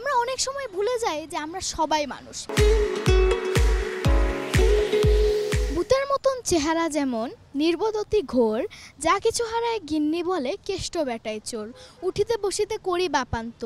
আমরা অনেক সময় ভুলে যাই যে আমরা সবাই মানুষ। ভূতের মতন চেহারা যেমন নির্বোধতি ঘোর, যা কিছু হারায় গিন্নি বলে কেষ্ট বেটাই চোর। উঠিতে বসিতে করি বাপান্ত,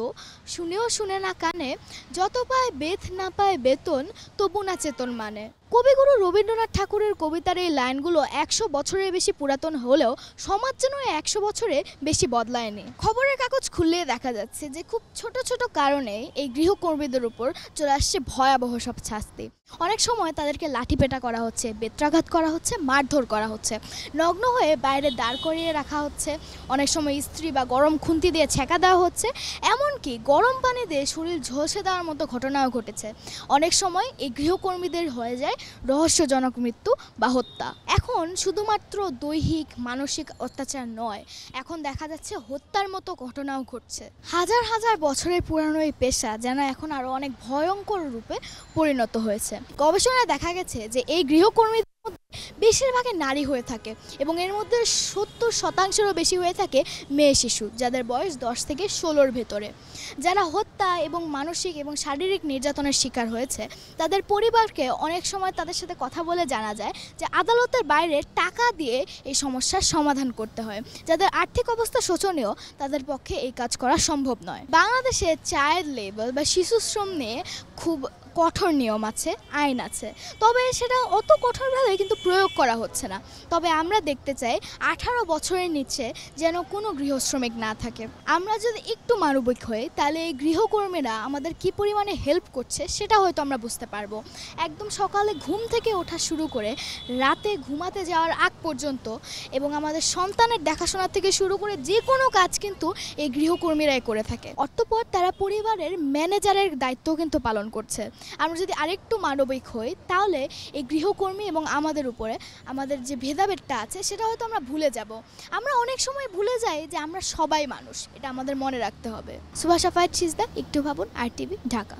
শুনেও শুনে না কানে, যত পায় বেথ না পায় বেতন, তবু না চেতন মানে। কবিগুরু রবীন্দ্রনাথ ঠাকুরের কবিতার এই লাইনগুলো 100 বছরের বেশি পুরাতন হলেও সমাজ যেন 100 বছরে বেশি বদলায়নি। খবরের কাগজ খুললে দেখা যাচ্ছে যে খুব ছোট ছোট কারণে এই গৃহকর্মীদের উপর চলে আসছে ভয়াবহ সব শাস্তি। অনেক সময় তাদেরকে লাঠিপেটা করা হচ্ছে, বেত্রাঘাত করা হচ্ছে, মারধর করা হচ্ছে, নগ্ন হয়ে বাইরে দাঁড় করিয়ে রাখা হচ্ছে, অনেক সময় ইস্ত্রি বা গরম খুন্তি দিয়ে ছেঁকা দেওয়া হচ্ছে, এমনকি গরম পানি দিয়ে শরীর ঝলসে দেওয়ার মতো ঘটনাও ঘটেছে। অনেক সময় এই গৃহকর্মীদের হয়ে যায় রহস্যজনক মৃত্যু বা হত্যা। এখন শুধুমাত্র দৈহিক মানসিক অত্যাচার নয়, এখন দেখা যাচ্ছে হত্যার মতো ঘটনাও ঘটছে। হাজার হাজার বছরের পুরানো এই পেশা যেন এখন আরও অনেক ভয়ঙ্কর রূপে পরিণত হয়েছে। গবেষণায় দেখা গেছে যে এই গৃহকর্মী বেশিরভাগই নারী হয়ে থাকে এবং এর মধ্যে 70% বেশি হয়ে থাকে মেয়ে শিশু, যাদের বয়স 10 থেকে 16-র ভেতরে। যারা হত্যা এবং মানসিক এবং শারীরিক নির্যাতনের শিকার হয়েছে তাদের পরিবারকে অনেক সময় তাদের সাথে কথা বলে জানা যায় যে আদালতের বাইরে টাকা দিয়ে এই সমস্যার সমাধান করতে হয়। যাদের আর্থিক অবস্থা শোচনীয় তাদের পক্ষে এই কাজ করা সম্ভব নয়। বাংলাদেশে চাইল্ড লেবার বা শিশু শ্রম নিয়ে খুব কঠোর নিয়ম আছে, আইন আছে, তবে সেটা অত কঠোরভাবে কিন্তু প্রয়োগ করা হচ্ছে না। তবে আমরা দেখতে চাই 18 বছরের নিচে যেন কোনো গৃহশ্রমিক না থাকে। আমরা যদি একটু মানবিক হই তাহলে এই গৃহকর্মীরা আমাদের কি পরিমাণে হেল্প করছে সেটা হয়তো আমরা বুঝতে পারবো। একদম সকালে ঘুম থেকে ওঠা শুরু করে রাতে ঘুমাতে যাওয়ার আগ পর্যন্ত এবং আমাদের সন্তানের দেখাশোনা থেকে শুরু করে যে কোনো কাজ কিন্তু এই গৃহকর্মীরাই করে থাকে। অতঃপর তারা পরিবারের ম্যানেজারের দায়িত্ব কিন্তু পালন করছে। আমরা যদি আরেকটু মানবিক হই তাহলে এই গৃহকর্মী এবং আমাদের উপরে আমাদের যে ভেদাভেদটা আছে সেটা হয়তো আমরা ভুলে যাব। আমরা অনেক সময় ভুলে যাই যে আমরা সবাই মানুষ, এটা আমাদের মনে রাখতে হবে। সুভাষা ফাইট সিজদা, একটু ভাবুন, RTV, ঢাকা।